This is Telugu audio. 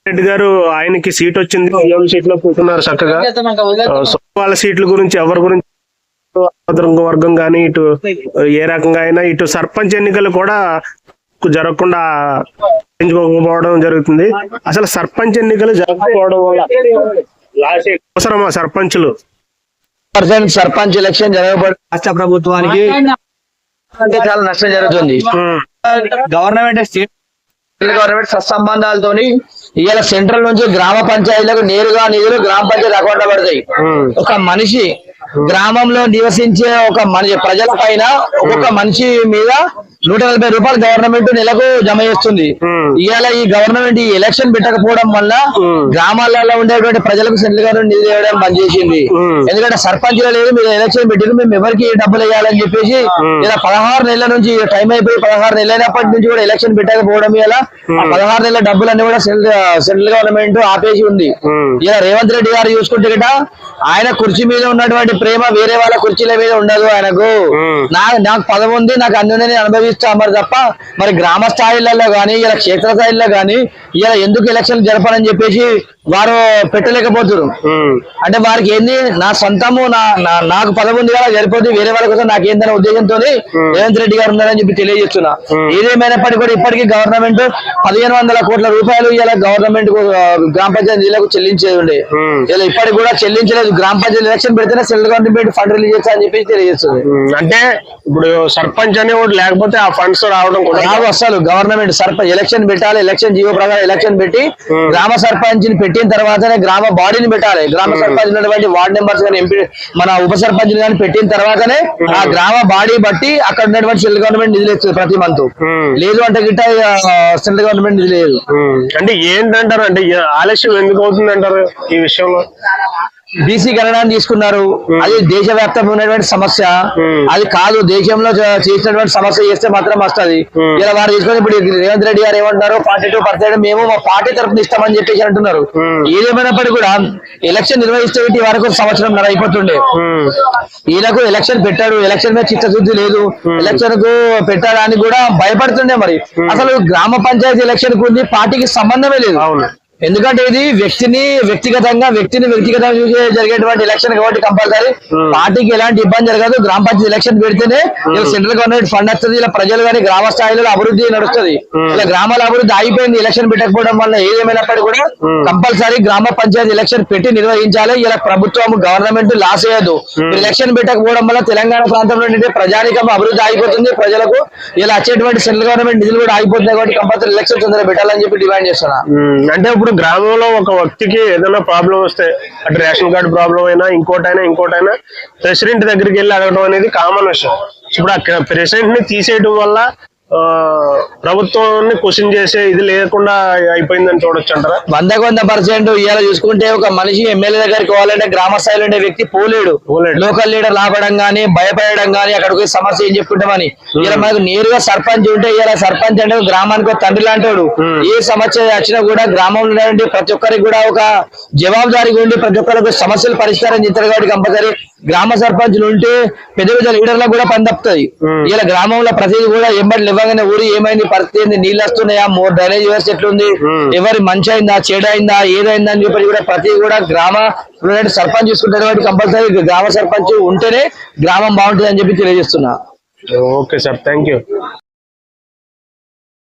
రెడ్డి గారు ఆయనకి సీట్ వచ్చింది, సీట్ లో కూర్చున్నారు చక్కగా. సో వాళ్ళ సీట్ల గురించి ఎవరి గురించి వర్గం కానీ ఇటు ఏ రకంగా అయినా ఇటు సర్పంచ్ ఎన్నికలు కూడా జరగకుండా పెంచుకోకపోవడం జరుగుతుంది. అసలు సర్పంచ్ ఎన్నికలు జరగకపోవడం వల్ల అవసరమా సర్పంచులు? సర్పంచ్ ఎలక్షన్ జరగబడి రాష్ట్ర ప్రభుత్వానికి చాలా నష్టం జరుగుతుంది. గవర్నమెంట్ స్టేట్ గవర్నమెంట్ సత్సంబంధాలతోని ఇవాళ సెంట్రల్ నుంచి గ్రామ పంచాయతీలకు నేరుగా నిధులు గ్రామ పంచాయతీ అకౌంట్ పడతాయి. ఒక మనిషి గ్రామంలో నివసించే ఒక మనిషి ప్రజల పైన ఒక్కొక్క మనిషి మీద 140 రూపాయలు గవర్నమెంట్ నెలకు జమ చేస్తుంది. ఇవాళ ఈ గవర్నమెంట్ ఈ ఎలక్షన్ పెట్టకపోవడం వల్ల గ్రామాలలో ఉండేటువంటి ప్రజలకు సెంట్రల్ గవర్నమెంట్ నిధులు ఇవ్వడం బంద్ చేసింది. ఎందుకంటే సర్పంచ్ లేదు, మీరు ఎలక్షన్ పెట్టారు, మేము ఎవరికి డబ్బులు వేయాలని చెప్పేసి ఇలా 16 నెలల నుంచి టైం అయిపోయి 16 నెలలైనప్పటి నుంచి కూడా ఎలక్షన్ పెట్టకపోవడం ఇలా 16 నెలల డబ్బులన్నీ కూడా సెంట్రల్ గవర్నమెంట్ ఆపేసి ఉంది. ఇలా రేవంత్ రెడ్డి గారు చూసుకుంటే గిట ఆయన కుర్చీ మీద ఉన్నటువంటి ప్రేమ వేరే వాళ్ళ కుర్చీల మీద ఉండదు. ఆయనకు నాకు పదవి ఉంది, నాకు అన్ని అనుభవిస్తామని తప్ప మరి గ్రామ స్థాయిలలో గానీ ఇలా క్షేత్ర స్థాయిలో గానీ ఇలా ఎందుకు ఎలక్షన్ జరపాలని చెప్పేసి వారు పెట్టలేకపోతున్నారు. అంటే వారికి ఏంది, నా సొంతము నాకు పదవి ఉంది కదా జరిపోతుంది, వేరే వాళ్ళ కోసం నాకేందనే ఉద్దేశంతో రేవంత్ రెడ్డి గారు ఉన్నారని చెప్పి తెలియజేస్తున్నా. ఏదేమైనప్పటికీ కూడా ఇప్పటికీ గవర్నమెంట్ 1500 కోట్ల రూపాయలు ఇలా గవర్నమెంట్ గ్రామ పంచాయతీ నిధులకు చెల్లించేది ఉండే. ఇలా ఇప్పటికి కూడా చెల్లించలేదు. గ్రామ పంచాయతీ ఎలక్షన్ పెడితేనే సెంట్రల్ గవర్నమెంట్ ఫండ్ రిలీజ్ చేస్తా అని చెప్పి తెలియజేస్తుంది. అంటే ఇప్పుడు సర్పంచ్ అనే ఒకటి లేకపోతే ఆ ఫండ్స్ రావడం కూడా రావు. అసలు గవర్నమెంట్ సర్పంచ్ ఎలక్షన్ పెట్టాలి, ఎలక్షన్ జీవో ప్రకారం ఎలక్షన్ పెట్టి గ్రామ సర్పంచ్ ని పెట్టిన తర్వాతనే గ్రామ బాడీని పెట్టాలి. గ్రామ సర్పంచ్ ఉన్నటువంటి వార్డు మెంబర్స్ కానీ ఎంపీ మన ఉప సర్పంచ్ కానీ పెట్టిన తర్వాతనే ఆ గ్రామ బాడీ బట్టి అక్కడ ఉన్నటువంటి సెంట్రల్ గవర్నమెంట్ నిధులు ఇస్తుంది ప్రతి మంత్. లేదు అంటే గిట్ట సెంట్రల్ గవర్నమెంట్ నిధులు లేదు. అంటే ఏంటంటారు, అంటే ఆలస్యం ఎందుకు అవుతుంది అంటారు ఈ విషయంలో? బీసీ గణనాన్ని తీసుకున్నారు, అది దేశవ్యాప్తంగా ఉన్నటువంటి సమస్య. అది కాదు, దేశంలో చేసినటువంటి సమస్య చేస్తే మాత్రం వస్తుంది. ఇలా వారు తీసుకొని ఇప్పుడు రేవంత్ రెడ్డి గారు ఏమంటారు, 42% మేము మా పార్టీ తరఫున ఇస్తామని చెప్పేసి అంటున్నారు. ఏదేమైనప్పటికీ కూడా ఎలక్షన్ నిర్వహిస్తే వరకు సంవత్సరం అయిపోతుండే. ఈయనకు ఎలక్షన్ పెట్టాడు, ఎలక్షన్ మీద చిత్తశుద్ధి లేదు, ఎలక్షన్ కు పెట్టడానికి కూడా భయపడుతుండే. మరి అసలు గ్రామ పంచాయతీ ఎలక్షన్ కు ఉంది, పార్టీకి సంబంధమే లేదు. ఎందుకంటే ఇది వ్యక్తిని వ్యక్తిగతంగా చూసే జరిగేటువంటి ఎలక్షన్ కాబట్టి కంపల్సరీ పార్టీకి ఎలాంటి ఇబ్బంది జరగదు. గ్రామ పంచాయతీ ఎలక్షన్ పెడితేనే సెంట్రల్ గవర్నమెంట్ ఫండ్ వస్తుంది, ఇలా ప్రజలు కానీ గ్రామ స్థాయిలో అభివృద్ధి నడుస్తుంది. ఇలా గ్రామాల అభివృద్ధి ఆగిపోయింది ఎలక్షన్ పెట్టకపోవడం వల్ల. ఏదేమైనప్పటికీ కూడా కంపల్సరీ గ్రామ పంచాయతీ ఎలక్షన్ పెట్టి నిర్వహించాలి. ఇలా ప్రభుత్వం గవర్నమెంట్ లాస్ అయ్యదు. ఎలక్షన్ పెట్టకపోవడం వల్ల తెలంగాణ ప్రాంతంలో ప్రజానికం అభివృద్ధి ఆగిపోతుంది. ప్రజలకు ఇలా వచ్చేటువంటి సెంట్రల్ గవర్నమెంట్ నిధులు కూడా ఆగిపోతున్నాయి కాబట్టి కంపల్సరీ ఎలక్షన్ తొందరగా పెట్టాలని చెప్పి డిమాండ్ చేస్తున్నా. అంటే ఇప్పుడు గ్రామంలో ఒక వ్యక్తికి ఏదైనా ప్రాబ్లం వస్తే, అటు రేషన్ కార్డు ప్రాబ్లం అయినా ఇంకోటైనా ప్రెసిడెంట్ దగ్గరికి వెళ్ళి అడగడం అనేది కామన్ విషయం. ఇప్పుడు ఆ ప్రెసిడెంట్ ని తీసేయడం వల్ల ప్రభుత్వాన్ని క్వశ్చన్ చేసే ఇది లేకుండా అయిపోయిందని చూడొచ్చు అంటారా? 100% ఇవాళ చూసుకుంటే ఒక మనిషి ఎమ్మెల్యే దగ్గరికి పోవాలంటే గ్రామ స్థాయిలో ఉండే వ్యక్తి పోలేడు. లోకల్ లీడర్ లాపడం గానీ భయపడడం గానీ అక్కడికి సమస్య ఏం చెప్పుకుంటామని. ఇలా మనకు నేరుగా సర్పంచ్ ఉంటే, ఇలా సర్పంచ్ అంటే గ్రామానికి తండ్రి లాంటాడు. ఏ సమస్య వచ్చినా కూడా గ్రామంలో ఉన్నటువంటి ప్రతి ఒక్కరికి కూడా ఒక జవాబుదారీగా ఉండి ప్రతి ఒక్కరికి సమస్యలు పరిష్కారం చేస్తారు. కాబట్టి కంపల్సరీ గ్రామ సర్పంచులు ఉంటే పెద్ద లీడర్లకు కూడా పని తప్పుతుంది. ఇలా గ్రామంలో ప్రతిదీ కూడా ఎంబడి ఇవ్వగానే ఊరి ఏమైంది, పరిస్థితి ఏంది, నీళ్ళు వస్తున్నాయా, డ్రైనేజ్ వ్యవస్థ ఎట్లుంది, ఎవరి మంచి అయిందా చెడైందా ఏదైందా అని చెప్పి కూడా ప్రతి కూడా గ్రామ సర్పంచ్ చూసుకుంటారు. కాబట్టి కంపల్సరీ గ్రామ సర్పంచ్ ఉంటేనే గ్రామం బాగుంటుంది అని చెప్పి తెలియజేస్తున్నా. Okay sir, thank you.